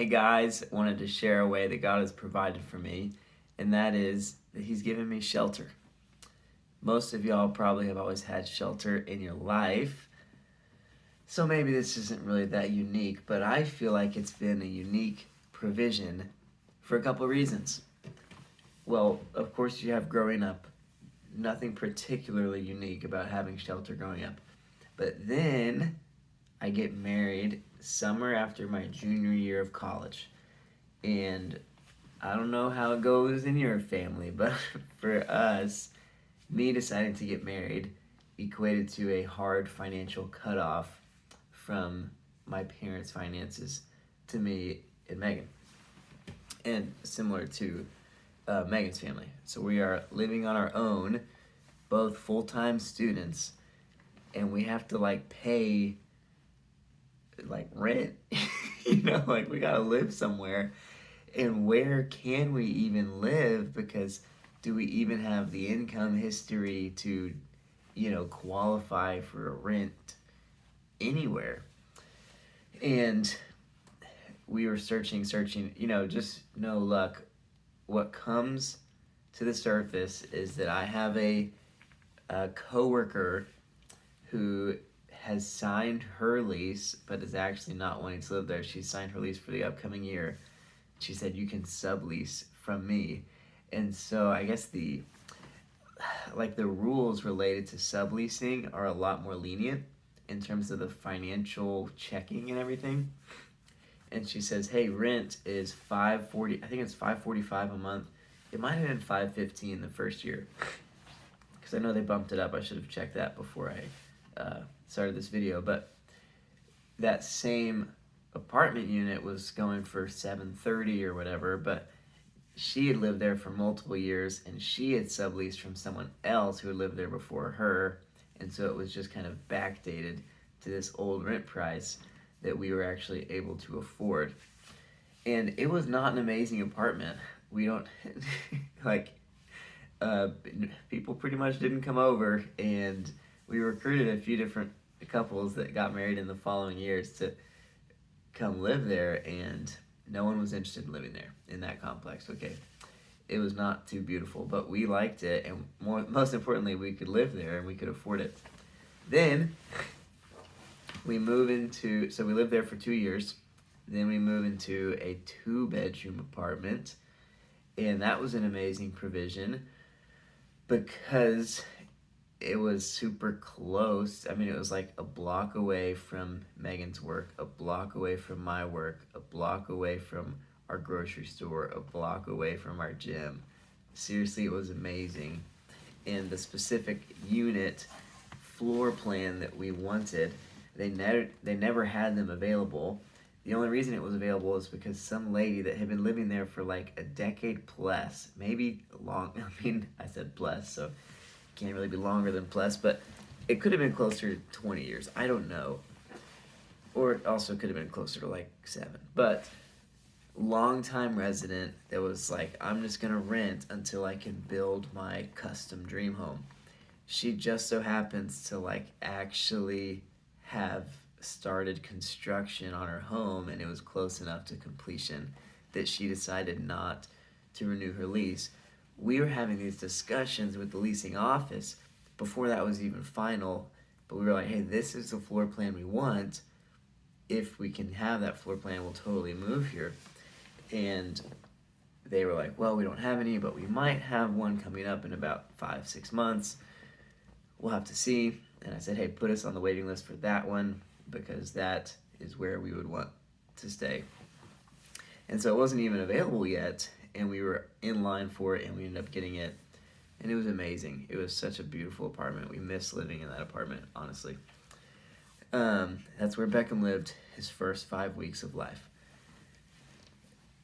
Hey guys, wanted to share a way that God has provided for me, and that is that He's given me shelter. Most of y'all probably have always had shelter in your life, so maybe this isn't really that unique, but I feel like it's been a unique provision for a couple of reasons. Well, of course, you have growing up. Nothing particularly unique about having shelter growing up. But then I get married summer after my junior year of college. And I don't know how it goes in your family, but for us, me deciding to get married equated to a hard financial cutoff from my parents' finances to me and Megan. And similar to Megan's family. So we are living on our own, both full time students, and we have to like pay like rent. Like we gotta live somewhere. And where can we even live? Because do we even have the income history to, qualify for a rent anywhere? And we were searching, just no luck. What comes to the surface is that I have a coworker who has signed her lease, but is actually not wanting to live there. She signed her lease for the upcoming year. She said, you can sublease from me. And so I guess the rules related to subleasing are a lot more lenient in terms of the financial checking and everything. And she says, hey, rent is $540. I think it's $545 a month. It might have been $515 the first year, because I know they bumped it up. I should have checked that before I started this video. But that same apartment unit was going for $730 or whatever. But she had lived there for multiple years, and she had subleased from someone else who had lived there before her. And so it was just kind of backdated to this old rent price that we were actually able to afford. And it was not an amazing apartment. We don't, people pretty much didn't come over, and we recruited a few different couples that got married in the following years to come live there, and no one was interested in living there in that complex. Okay, it was not too beautiful, but we liked it, and most importantly, we could live there and we could afford it. Then we lived there for 2 years. Then we moved into a 2-bedroom apartment, and that was an amazing provision because it was super close. I mean, it was like a block away from Megan's work, a block away from my work, a block away from our grocery store, a block away from our gym. Seriously, it was amazing. And the specific unit floor plan that we wanted, they never had them available. The only reason it was available is because some lady that had been living there for like a decade plus, maybe long. I mean, I said plus, so it can't really be longer than plus, but it could have been closer to 20 years. I don't know. Or it also could have been closer to like 7. But long-time resident that was like, I'm just gonna rent until I can build my custom dream home. She just so happens to like actually have started construction on her home, and it was close enough to completion that she decided not to renew her lease. We were having these discussions with the leasing office before that was even final, but we were like, hey, this is the floor plan we want. If we can have that floor plan, we'll totally move here. And they were like, well, we don't have any, but we might have one coming up in about 5-6 months. We'll have to see. And I said, hey, put us on the waiting list for that one, because that is where we would want to stay. And so it wasn't even available yet, and we were in line for it, and we ended up getting it. And it was amazing. It was such a beautiful apartment. We miss living in that apartment, honestly. That's where Beckham lived his first 5 weeks of life.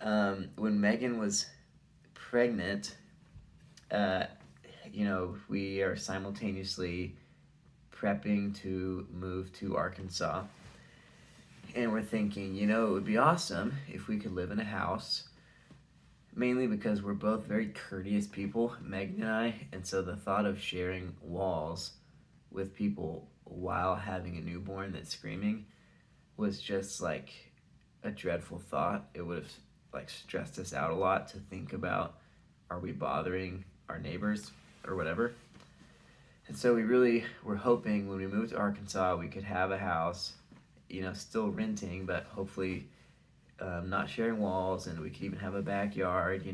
When Megan was pregnant, we are simultaneously prepping to move to Arkansas. And we're thinking, it would be awesome if we could live in a house, mainly because we're both very courteous people, Megan and I, and so the thought of sharing walls with people while having a newborn that's screaming was just like a dreadful thought. It would have like stressed us out a lot to think about, are we bothering our neighbors or whatever. And so we really were hoping when we moved to Arkansas we could have a house, still renting, but hopefully not sharing walls, and we could even have a backyard.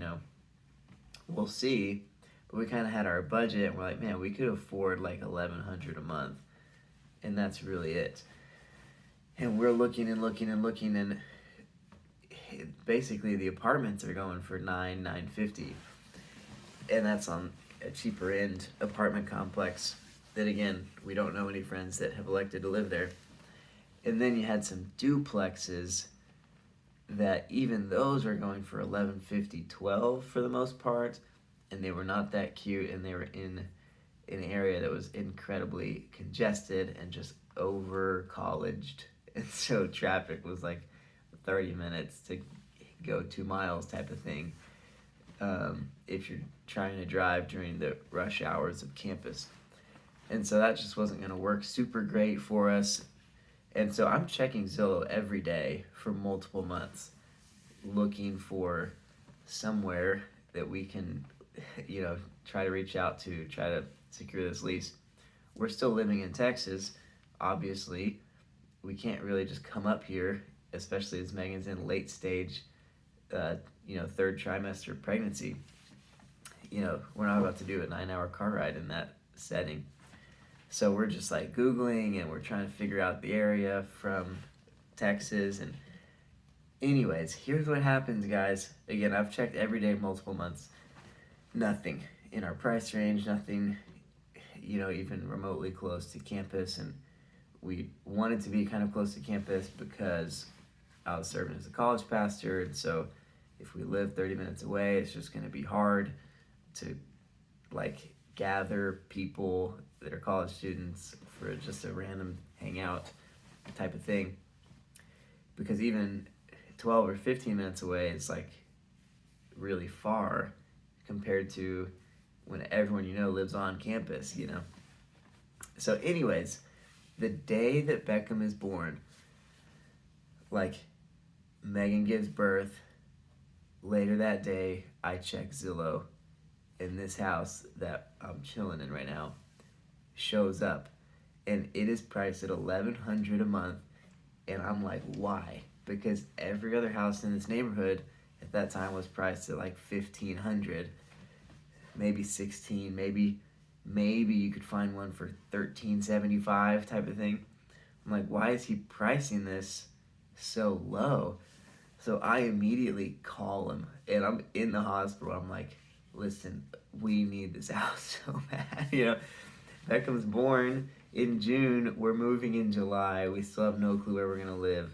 We'll see. But we kind of had our budget, and we're like, man, we could afford like $1,100 a month, and that's really it. And we're looking and looking and looking, and basically the apartments are going for $950, and that's on a cheaper end apartment complex. That again, we don't know any friends that have elected to live there. And then you had some duplexes that even those were going for $1150, $12 for the most part, and they were not that cute, and they were in an area that was incredibly congested and just over colleged, and so traffic was like 30 minutes to go 2 miles type of thing, if you're trying to drive during the rush hours of campus. And so that just wasn't going to work super great for us. And so I'm checking Zillow every day for multiple months, looking for somewhere that we can, try to reach out to, try to secure this lease. We're still living in Texas, obviously. We can't really just come up here, especially as Megan's in late stage, third trimester pregnancy. We're not about to do a 9-hour car ride in that setting. So we're just like Googling, and we're trying to figure out the area from Texas. And anyways, here's what happens, guys. Again, I've checked every day, multiple months. Nothing in our price range, nothing, even remotely close to campus. And we wanted to be kind of close to campus because I was serving as a college pastor. And so if we live 30 minutes away, it's just going to be hard to gather people that are college students for just a random hangout type of thing, because even 12 or 15 minutes away is really far compared to when everyone lives on campus. So anyways, the day that Beckham is born, Megan gives birth, later that day I check Zillow, and this house that I'm chilling in right now shows up, and it is priced at $1,100 a month. And I'm like, why? Because every other house in this neighborhood at that time was priced at $1,500, maybe $16, maybe you could find one for $1,375 type of thing. I'm like, why is he pricing this so low? So I immediately call him, and I'm in the hospital. I'm like, listen, we need this house so bad. Beckham's born in June. We're moving in July. We still have no clue where we're going to live.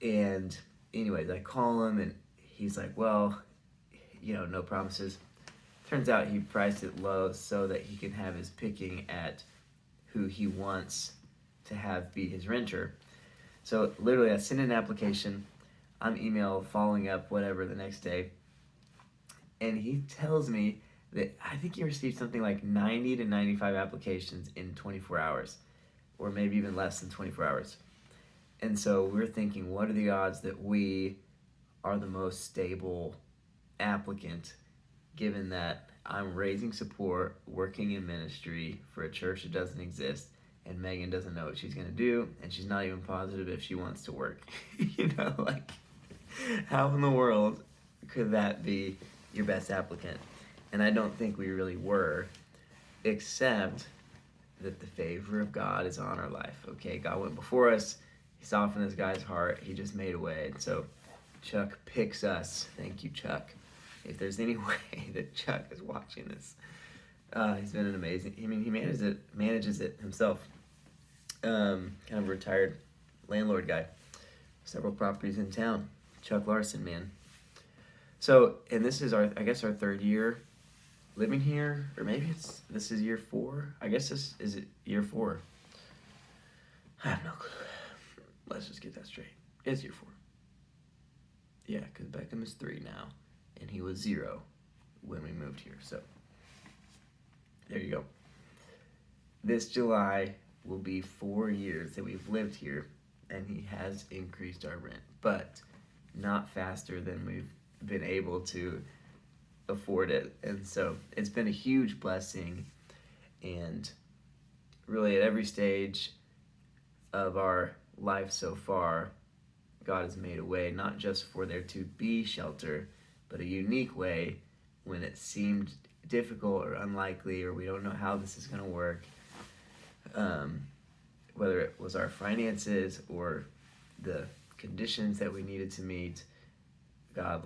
And anyways, I call him, and he's like, well, no promises. Turns out he priced it low so that he can have his picking at who he wants to have be his renter. So literally, I send an application. I'm email following up, whatever, the next day. And he tells me that I think he received something like 90 to 95 applications in 24 hours, or maybe even less than 24 hours. And so we're thinking, what are the odds that we are the most stable applicant, given that I'm raising support, working in ministry for a church that doesn't exist, and Megan doesn't know what she's going to do, and she's not even positive if she wants to work. How in the world could that be your best applicant? And I don't think we really were, except that the favor of God is on our life. Okay, God went before us. He softened this guy's heart. He just made a way. And so Chuck picks us. Thank you, Chuck. If there's any way that Chuck is watching this, he's been an amazing. He manages it himself. Kind of a retired landlord guy. Several properties in town. Chuck Larson, man. So, and this is our third year living here, or maybe this is year 4. I guess this is it year 4. I have no clue. Let's just get that straight. It's year 4. Yeah, because Beckham is 3 now, and he was 0 when we moved here. So there you go. This July will be 4 years that we've lived here, and he has increased our rent but not faster than we've been able to afford it. And so it's been a huge blessing, and really at every stage of our life so far, God has made a way, not just for there to be shelter, but a unique way when it seemed difficult or unlikely, or we don't know how this is going to work. Whether it was our finances or the conditions that we needed to meet, God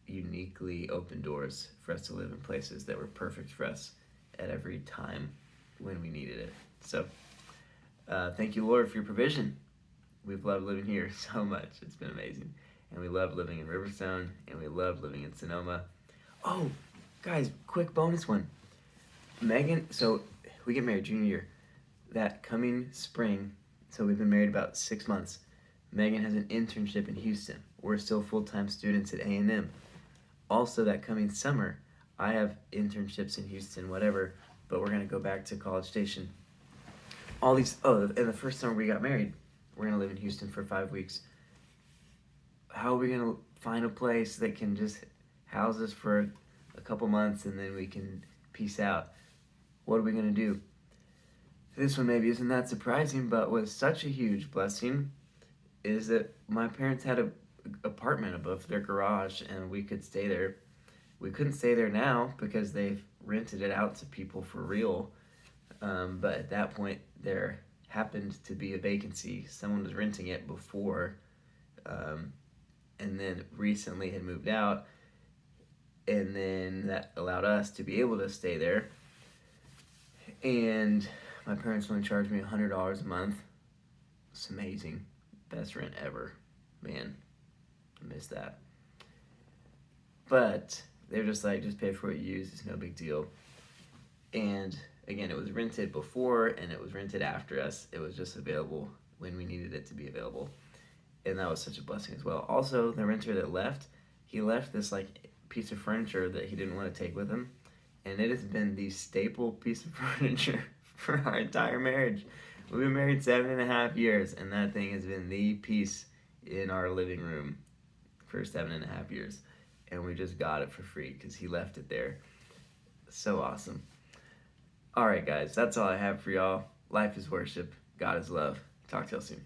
uniquely opened doors for us to live in places that were perfect for us at every time when we needed it. So thank you, Lord, for your provision. We've loved living here so much. It's been amazing. And we love living in Riverstone, and we love living in Sonoma. Oh, guys, quick bonus one. Megan, so we get married junior year. That coming spring, so we've been married about 6 months, Megan has an internship in Houston. We're still full-time students at A&M. Also, that coming summer, I have internships in Houston, whatever, but we're going to go back to College Station. And the first summer we got married, we're going to live in Houston for 5 weeks. How are we going to find a place that can just house us for a couple months and then we can peace out? What are we going to do? This one maybe isn't that surprising, but was such a huge blessing is that my parents had an apartment above their garage and we could stay there. We couldn't stay there now because they've rented it out to people for real. But at that point, there happened to be a vacancy. Someone was renting it before, and then recently had moved out, and then that allowed us to be able to stay there. And my parents only charged me $100 a month. It's amazing. Best rent ever. Man, I miss that. But they're just just pay for what you use. It's no big deal. And again, it was rented before and it was rented after us. It was just available when we needed it to be available. And that was such a blessing as well. Also, the renter that left, he left this piece of furniture that he didn't want to take with him. And it has been the staple piece of furniture for our entire marriage. We've been married 7.5 years, and that thing has been the piece in our living room for 7.5 years. And we just got it for free because he left it there. So awesome. All right, guys, that's all I have for y'all. Life is worship. God is love. Talk to y'all soon.